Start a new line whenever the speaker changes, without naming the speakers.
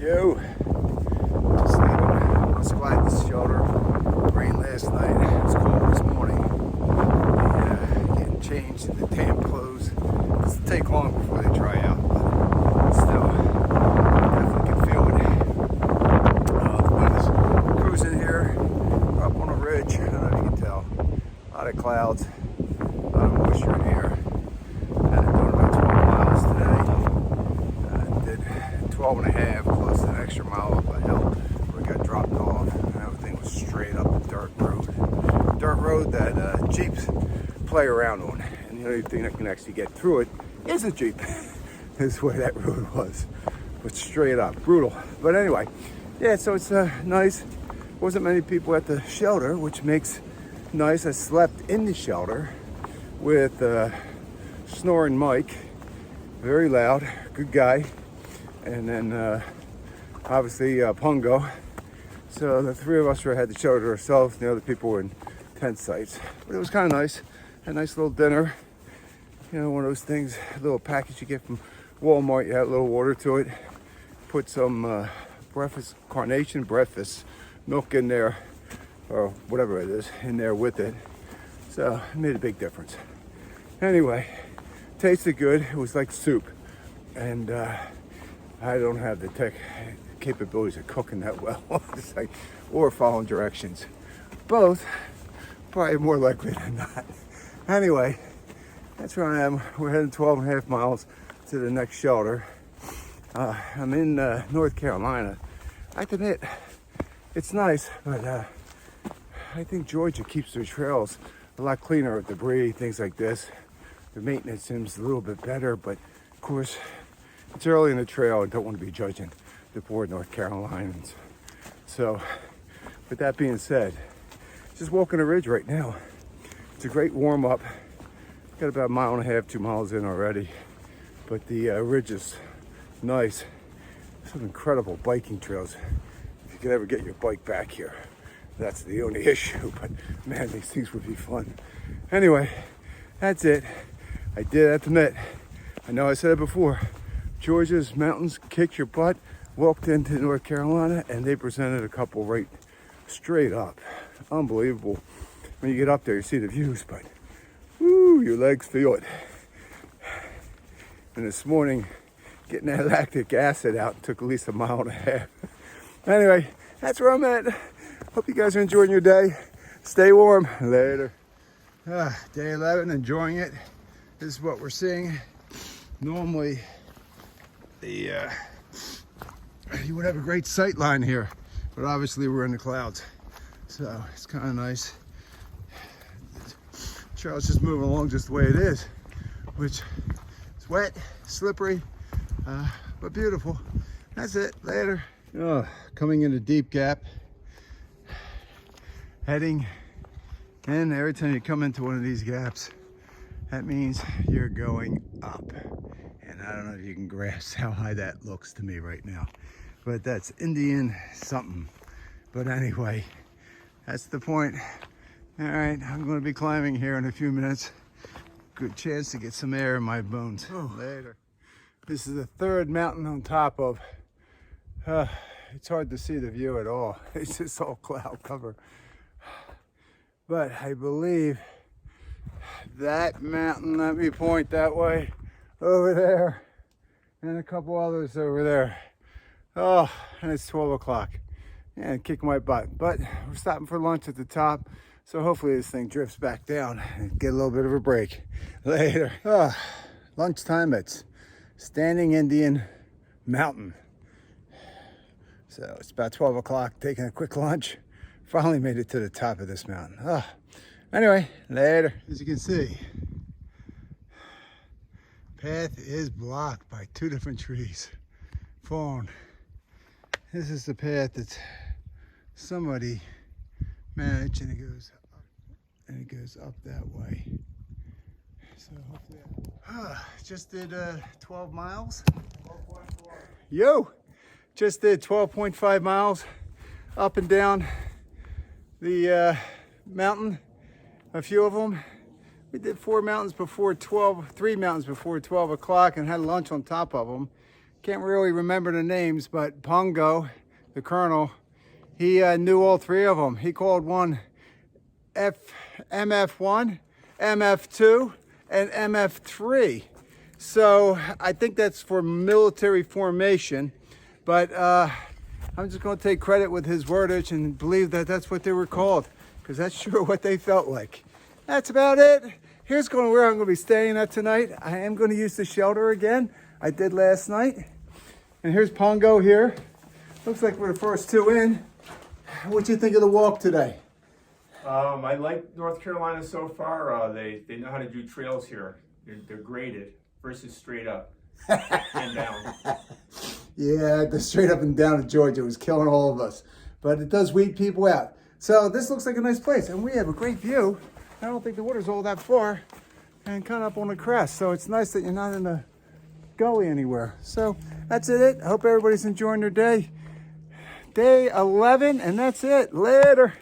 Yo, just leaving. Let's glide this shelter. Rain last night. It was cold this morning. Getting changed in the damn clothes. It's take long before they dry out, but still, definitely can feel it. The wind is cruising here. We're up on a ridge. I don't know if you can tell. A lot of clouds, a lot of moisture in here. And I'm doing about 12 miles today. Did 12 and a half. An extra mile up a hill where we got dropped off, and everything was straight up a dirt road that Jeeps play around on, and the only thing that can actually get through it is a Jeep. Is where that road was, but straight up brutal. But anyway, yeah, so it's nice. Wasn't many people at the shelter, which makes nice. I slept in the shelter with snoring Mike, very loud, good guy, and then obviously Pungo. So the three of us had the shelter to ourselves, and the other people were in tent sites. But it was kind of nice. Had a nice little dinner. You know, one of those things, a little package you get from Walmart. You add a little water to it. Put some carnation breakfast milk in there, or whatever it is, in there with it. So it made a big difference. Anyway, tasted good. It was like soup. And I don't have the capabilities of cooking that well. It's like, or following directions. Both, probably more likely than not. Anyway, that's where I am. We're heading 12 and a half miles to the next shelter. I'm in North Carolina. I have to admit, it's nice, but I think Georgia keeps their trails a lot cleaner with debris, things like this. The maintenance seems a little bit better, but of course, it's early in the trail and don't want to be judging the poor North Carolinians. So, with that being said, just walking a ridge right now. It's a great warm up. Got about a mile and a half, 2 miles in already. But the ridge is nice. Some incredible biking trails. If you could ever get your bike back here, that's the only issue. But man, these things would be fun. Anyway, that's it. I did have to admit, I know I said it before, Georgia's mountains kicked your butt. Walked into North Carolina and they presented a couple right straight up. Unbelievable. When you get up there, you see the views, but woo, your legs feel it. And this morning, getting that lactic acid out took at least a mile and a half. Anyway, that's where I'm at. Hope you guys are enjoying your day. Stay warm. Later. Day 11, enjoying it. This is what we're seeing. Normally, you would have a great sight line here, but obviously we're in the clouds, so it's kind of nice. The trail's just moving along just the way it is, which is wet, slippery, but beautiful. That's it. Later. Coming into Deep Gap, heading in. Every time you come into one of these gaps, that means you're going up. And I don't know if you can grasp how high that looks to me right now. But that's Indian something. But anyway, that's the point. All right, I'm going to be climbing here in a few minutes. Good chance to get some air in my bones. Later. This is the third mountain on top of. It's hard to see the view at all. It's just all cloud cover. But I believe that mountain, let me point that way, over there, and a couple others over there. Oh, and it's 12 o'clock. And kick my butt. But we're stopping for lunch at the top, so hopefully this thing drifts back down and get a little bit of a break. Later. Lunchtime at Standing Indian Mountain. So it's about 12 o'clock, taking a quick lunch. Finally made it to the top of this mountain. Anyway, later. As you can see, path is blocked by 2 different trees. Fallen. This is the path that somebody managed, and it goes up that way. So hopefully, just did 12 miles. 12.4. Yo, just did 12.5 miles up and down the mountain. A few of them. We did 3 mountains before 12 o'clock, and had lunch on top of them. can't really remember the names, but Pongo, the colonel, he knew all three of them. He called one MF1, MF2, and MF3. So I think that's for military formation, but I'm just going to take credit with his wordage and believe that that's what they were called, because that's sure what they felt like. That's about it. Here's where I'm going to be staying at tonight. I am going to use the shelter again. I did last night. And here's Pongo here. Looks like we're the first two in. What'd you think of the walk today?
I like North Carolina so far. They know how to do trails here. They're graded versus straight up and down.
Yeah, the straight up and down to Georgia was killing all of us. But it does weed people out. So this looks like a nice place. And we have a great view. I don't think the water's all that far. And kind of up on the crest. So it's nice that you're not in a gully anywhere. So that's it. I hope everybody's enjoying their day. Day 11, and that's it. Later.